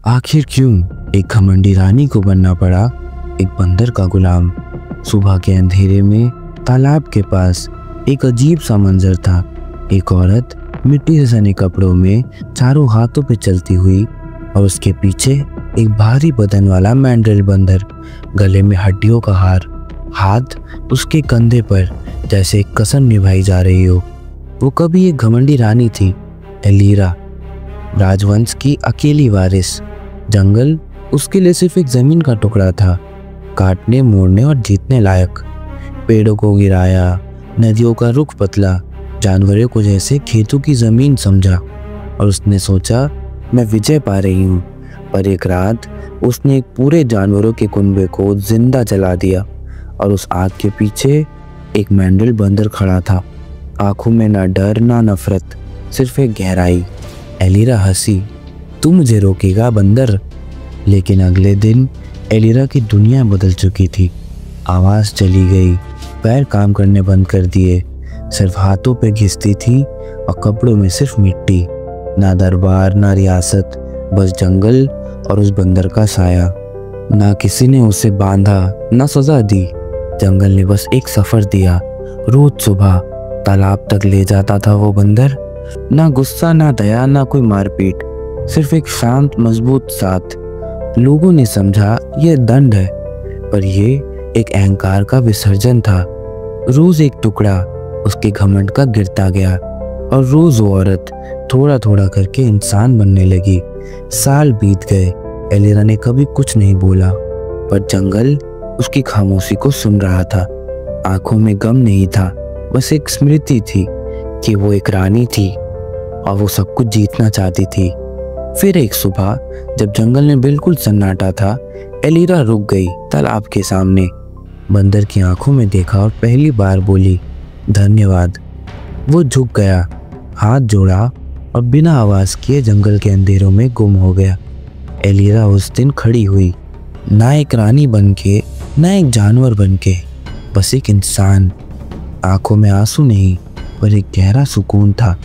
आखिर क्यों एक घमंडी रानी को बनना पड़ा एक बंदर का गुलाम। सुबह के अंधेरे में तालाब के पास एक अजीब सा मंजर था। एक औरत मिट्टी से सने कपड़ों में चारों हाथों पे चलती हुई और उसके पीछे एक भारी बदन वाला मैंड्रिल बंदर, गले में हड्डियों का हार, हाथ उसके कंधे पर जैसे एक कसम निभाई जा रही हो। वो कभी एक घमंडी रानी थी, एलीरा, राजवंश की अकेली वारिस। जंगल उसके लिए सिर्फ एक जमीन का टुकड़ा था, काटने, मोड़ने और जीतने लायक। पेड़ों को गिराया, नदियों का रुख पतला, जानवरों को जैसे खेतों की जमीन समझा और उसने सोचा मैं विजय पा रही हूँ। पर एक रात उसने एक पूरे जानवरों के कुनबे को जिंदा जला दिया और उस आग के पीछे एक मैंड्रिल बंदर खड़ा था। आंखों में ना डर ना नफरत, सिर्फ एक गहराई। एलीरा हंसी, तू मुझे रोकेगा बंदर? लेकिन अगले दिन एलीरा की दुनिया बदल चुकी थी। आवाज़ चली गई, पैर काम करने बंद कर दिए, सिर्फ हाथों पे घिसती थी और कपड़ों में सिर्फ मिट्टी। ना दरबार ना रियासत, बस जंगल और उस बंदर का साया। ना किसी ने उसे बांधा ना सजा दी, जंगल ने बस एक सफ़र दिया। रोज सुबह तालाब तक ले जाता था वो बंदर। ना गुस्सा ना दया ना कोई मारपीट, सिर्फ एक शांत मजबूत साथ। लोगों ने समझा ये दंड है, पर ये एक अहंकार का विसर्जन था। रोज एक टुकड़ा उसके घमंड का गिरता गया और रोज वो औरत थोड़ा थोड़ा करके इंसान बनने लगी। साल बीत गए, एलीरा ने कभी कुछ नहीं बोला, पर जंगल उसकी खामोशी को सुन रहा था। आंखों में गम नहीं था, बस एक स्मृति थी कि वो एक रानी थी और वो सब कुछ जीतना चाहती थी। फिर एक सुबह जब जंगल में बिल्कुल सन्नाटा था, एलीरा रुक गई तालाब के सामने। बंदर की आंखों में देखा और पहली बार बोली, धन्यवाद। वो झुक गया, हाथ जोड़ा और बिना आवाज़ किए जंगल के अंधेरों में गुम हो गया। एलीरा उस दिन खड़ी हुई, ना एक रानी बनके ना एक जानवर बनके, बस एक इंसान। आंखों में आंसू नहीं, पर एक गहरा सुकून था।